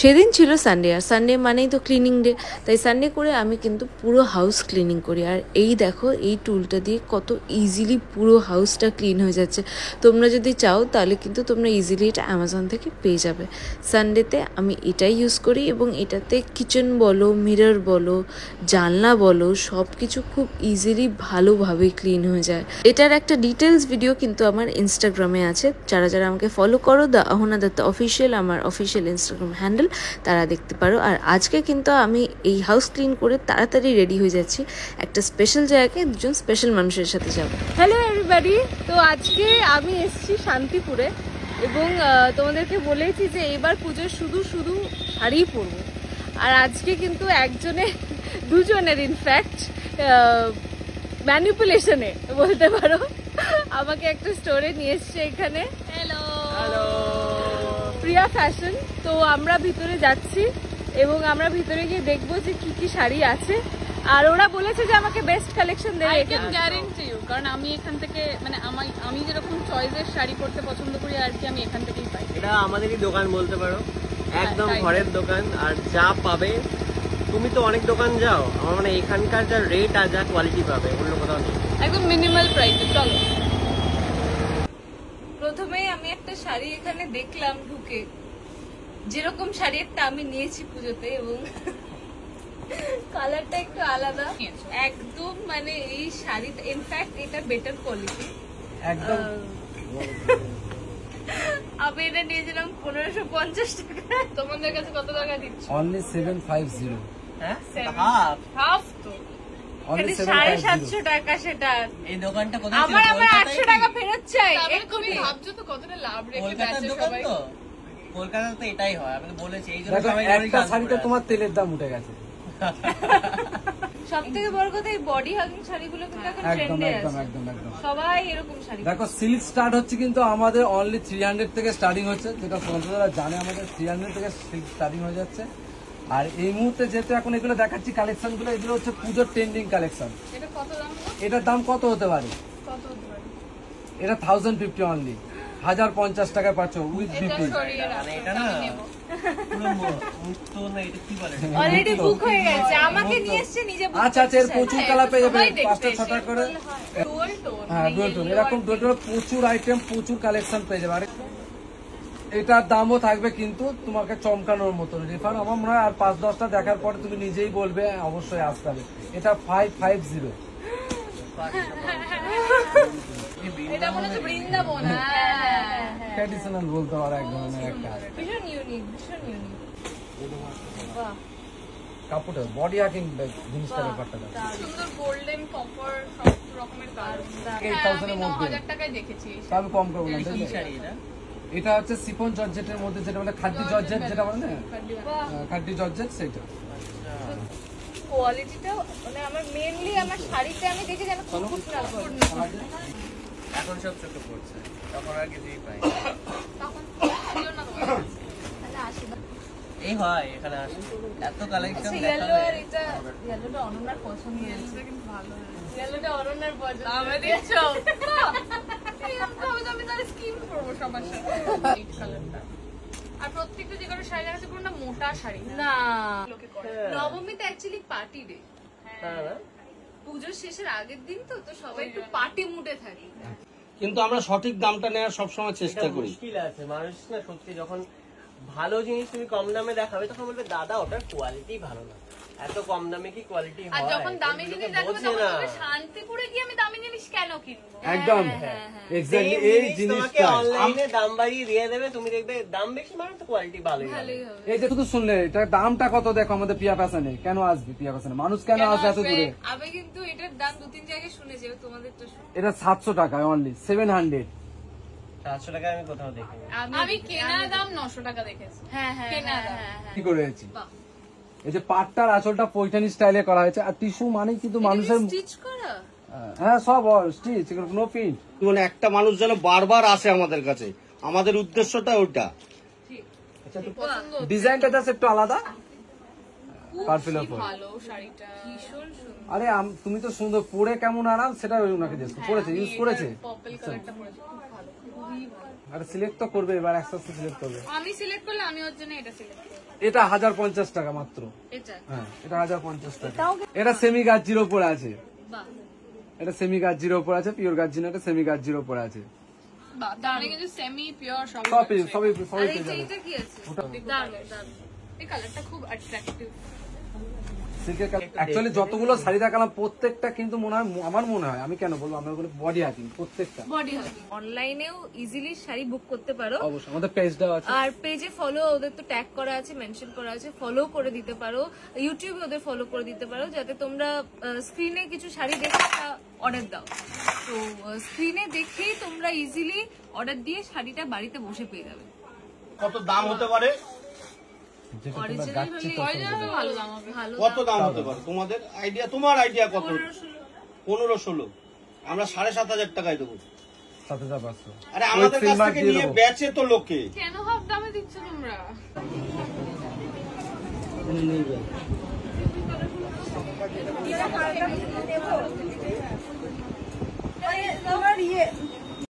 সেদিন ছিল সানডে, আর সানডে মানেই তো ক্লিনিং ডে, তাই সানডে করে আমি কিন্তু পুরো হাউস ক্লিনিং করি। আর এই দেখো এই টুলটা দিয়ে কত ইজিলি পুরো হাউসটা ক্লিন হয়ে যাচ্ছে। তোমরা যদি চাও তাহলে কিন্তু তোমরা ইজিলি এটা অ্যামাজন থেকে পেয়ে যাবে। সানডেতে আমি এটাই ইউজ করি এবং এটাতে কিচেন বলো, মিরর বলো, জানলা বলো, সব কিছু খুব ইজিলি ভালোভাবে ক্লিন হয়ে যায়। এটার একটা ডিটেলস ভিডিও কিন্তু আমার ইনস্টাগ্রামে আছে, যারা যারা আমাকে ফলো করো দ্য অহনা দত্ত অফিসিয়াল, আমার অফিসিয়াল ইনস্টাগ্রাম হ্যান্ডেল, তারা দেখতে পারো। আর আজকে কিন্তু আমি এই হাউস ক্লিন করে তাড়াতাড়ি রেডি হয়ে যাচ্ছি একটা স্পেশাল জায়গায়, দুজন স্পেশাল মানুষের সাথে যাব। হ্যালো এভরিবডি, তো আজকে আমি এসেছি শান্তিপুরে এবং তোমাদেরকে বলেছি যে এবার পুজোর শুধু শাড়ি পরবো। আর আজকে কিন্তু দুজনের ইনফ্যাক্ট ম্যানিপুলেশনে বলতে পারো আমাকে একটা স্টোরে নিয়ে এসছে এখানে। হ্যালো প্রিয়া ফ্যাশন। তো আমরা ভিতরে যাচ্ছি এবং আমরা ভিতরে গিয়ে দেখবো যে কি কি শাড়ি আছে। আর ওরা বলেছে যে আমাকে বেস্ট কালেকশন দেবে, আই ক্যান গ্যারান্টি ইউ, কারণ আমি এখান থেকে মানে আমি যেরকম চয়েসের শাড়ি পরতে পছন্দ করি আর কি, আমি এখান থেকেই পাই। এটা আমাদেরই দোকান বলতে পারো, একদম ঘরের দোকান। আর যা পাবে, তুমি তো অনেক দোকান যাও, আমার মানে এখানকার যা রেট আর যা কোয়ালিটি পাবে অন্য কোথাও নেই, একদম মিনিমাল প্রাইসে। চলো, প্রথমেই আমি একটা শাড়ি এখানে দেখলাম ঢুকে, যেরকম শাড়ি একটা আমি নিয়েছি পুজোতে এবং কালারটা একটু আলাদা একদম। মানে এই শাড়িটা ইনফ্যাক্ট এটা বেটার কোয়ালিটি একদম। আমি এটা নিয়েছিলাম 1550 টাকা। তোমাদের কাছে কত টাকা দিচ্ছ? অনলি 750। হ্যাঁ হাফ তো 750 টাকা। সেটা এই দোকানটা কোথায়? আমার 800 টাকা ফেরত চাই। তুমি ভাবছো তো কতটা লাভ রেখে কলকাতার বেচে দোকান সবাই। তো, কলকাতাতে তো এটাই হয়, আমি তো বলেছি এই জন্য দেখো সবাই একটা শাড়িতে তোমার তেলের দাম উঠে গেছে। সব থেকে বড় কথা এই বডি হাগিং শাড়িগুলো কিন্তু এখন একদম ট্রেন্ডে একদম আছে, একদম একদম সবাই এরকম শাড়ি। দেখো সিল্ক স্টার্ট হচ্ছে কিন্তু আমাদের অনলি 300 থেকে স্টার্টিং হচ্ছে, যেটা বন্ধুরা জানে আমাদের 300 থেকে সিল্ক স্টার্টিং হয়ে যাচ্ছে। আর এই মুহূর্তে যেহেতু এখন এগুলো দেখাচ্ছি কালেকশন গুলো, এগুলো হচ্ছে পুজোর ট্রেন্ডিং কালেকশন। এটা কত দাম? এটার দাম কত হতে পারে? কত হতে পারে? এটা 1050 অনলি, 1050 টাকায় পাচ্ছ উইথ বিপি। এটা না পুরো মুক্ত না, এটা কি বলে, অলরেডি বুক হয়ে গেছে, আমাকে নিয়ে এসেছে নিজে বুক। আচ্ছা আচ্ছা, এর প্রচুর কালার পেয়ে যাবে, 5টা 6টা করে। Dual tone. হ্যাঁ ডুয়াল টোন, এরকম ডুয়াল টোন প্রচুর আইটেম, প্রচুর কালেকশন পেয়ে যাবে। আর এটার দামও থাকবে কিন্তু তোমাকে চমকানোর মতো রিফান্ড। আমার মনে হয় আর 5-10টা দেখার পরে তুমি নিজেই বলবে অবশ্যই আসতে হবে। এটা 550। এটা মনে হচ্ছে বৃন্দাবন। ট্র্যাডিশনাল বলতে পারো এক ধরনের একটা ভীষণ ইউনিক, ভীষণ ইউনিক। বাহ, কাপড়টা বডি হাকিং জিনিসটা ব্যাপারটা। সুন্দর গোল্ডেন কপার সব রকমের কালার। 8000 এর মধ্যে 9000 টাকায় দেখেছি। আমি কম করবো না। কি শাড়ি এটা? এটা হচ্ছে সিফন জর্জেটের মধ্যে, যেটা বলে খাদ্দি জর্জেট, যেটা বলে না খাদ্দি জর্জেট, সেটা কোয়ালিটিটা মানে আমার মেইনলি আমার শাড়িতে আমি দেখি যেন খুব সুন্দর করে। এখন সব চোখে পড়ছে, তখন আর কিছুই পাই তখন ছিল না তোমার কাছে। তাহলে আসি না। এই হয় এখানে আসে এত কালেকশন ইয়েলো আর এটা ইয়েলোটা অনন্যার পছন্দ। এটা কিন্তু ভালো। ইয়েলোটা অনন্যার পছন্দ। আমি দিচ্ছো। আমি তাহলে স্কিন করবো সবার সাথে। এই কালারটা। আর প্রত্যেকটা যে কারো শাড়ি আছে পুরো না মোটা শাড়ি না, লোকে করে। নবমীতে অ্যাকচুয়ালি পার্টি ডে। হ্যাঁ, পুজোর শেষের আগের দিন তো সবাই একটু পার্টি মুডে থাকে। কিন্তু আমরা সঠিক দামটা নেওয়ার সবসময় চেষ্টা করি। মুশকিল আছে, মানুষ না সত্যি যখন ভালো জিনিস তুমি কম দামে দেখাবে তখন বলবে দাদা ওটার কোয়ালিটি ভালো না, এত কম দামে কি কোয়ালিটি হয়? আর যখন দামি জিনিস দেখাবে বোঝে তখন না। বলবে শান্তিপুরে গিয়ে আমি দামি জিনিস কেন কিনবো? একদম এক্স্যাক্টলি এই জিনিসটা। অনলাইনে দাম বাড়িয়ে দিয়ে দেবে, তুমি দেখবে দাম বেশি মানে তো কোয়ালিটি ভালোই হবে। এই যে শুধু শুনলে এটা দামটা কত দেখো আমাদের পিয়া ফ্যাশনে, কেন আসবে পিয়া ফ্যাশনে, মানুষ কেন আসবে এত দূরে? আমি কিন্তু এটার দাম 2-3 জায়গায় শুনেছি, তোমাদের তো এটা 700 টাকায় অনলি 700। 700 টাকা আমি কোথাও দেখিনি। আমি কেনা দাম 900 টাকা দেখেছি। হ্যাঁ হ্যাঁ কেনা দাম। কি করেছি এই যে পাটটার আঁচলটা পৈঠানি স্টাইলে করা হয়েছে, আর টিস্যু মানে কিন্তু মানুষের স্টিচ করা। হ্যাঁ সব স্টিচ, নো প্রিন্ট। মানে একটা মানুষ যেন বারবার আসে আমাদের কাছে, আমাদের উদ্দেশ্যটা ওটা। ডিজাইনটা জাস্ট একটু আলাদা। ভালো শাড়িটা ভীষণ সুন্দর। আরে তুমি তো সুন্দর পরে কেমন আরাম সেটা ওনাকে জিজ্ঞেস পড়েছে, ইউজ করেছে। পার্পল কালারটা পরেছে, খুব ভালো, খুবই ভালো। আর সিলেক্ট তো করবে, এবার একসাথে সিলেক্ট করবে। আমি সিলেক্ট করলে আমি ওর জন্য এটা সিলেক্ট করব। এটা 1050 টাকা মাত্র। এটা হ্যাঁ, এটা 1050 টাকা। এটা সেমি গাজ্জির উপর আছে। বাহ এটা সেমি গাজ্জির উপর আছে, পিওর গাজ্জি না, এটা সেমি গাজ্জির উপর আছে। বাহ, তাহলে কিন্তু সেমি পিওর সব সবই সবই আর সবই এই পেয়ে যে যাবে। এটা কি আছে? দারুণ দারুণ। এই কালারটা খুব অ্যাট্রাকটিভ। সিল্কের অ্যাকচুয়ালি যতগুলো শাড়ি দেখালাম প্রত্যেকটা কিন্তু মনে হয়, আমার মনে হয়, আমি কেন বলবো, আমরা বলি বডি হাকিং প্রত্যেকটা। Body hugging. অনলাইনেও ইজিলি শাড়ি বুক করতে পারো। অবশ্যই আমাদের পেজটা আছে। আর পেজে ফলো, ওদের তো ট্যাগ করা আছে, মেনশন করা আছে, ফলো করে দিতে পারো। ইউটিউবে ওদের ফলো করে দিতে পারো, যাতে তোমরা স্ক্রিনে কিছু শাড়ি দেখে অর্ডার দাও। তো স্ক্রিনে দেখেই তোমরা ইজিলি অর্ডার দিয়ে শাড়িটা বাড়িতে বসে পেয়ে যাবে। কত দাম হতে পারে? যেটা তোমরা Original গাচ্ছি হলে তত অরিজিনাল দেবে। ভালো দাম হবে। ভালো কত দাম হতে পারে তোমাদের আইডিয়া? তোমার আইডিয়া কত? 15-16। আমরা 7,500 টাকায় দেবো। 7,500। আরে আমাদের কাছ সিলভার থেকে দিয়ে নিয়ে দেবো। বেচে তো লোকে। কেন হাফ দামে দিচ্ছ তোমরা?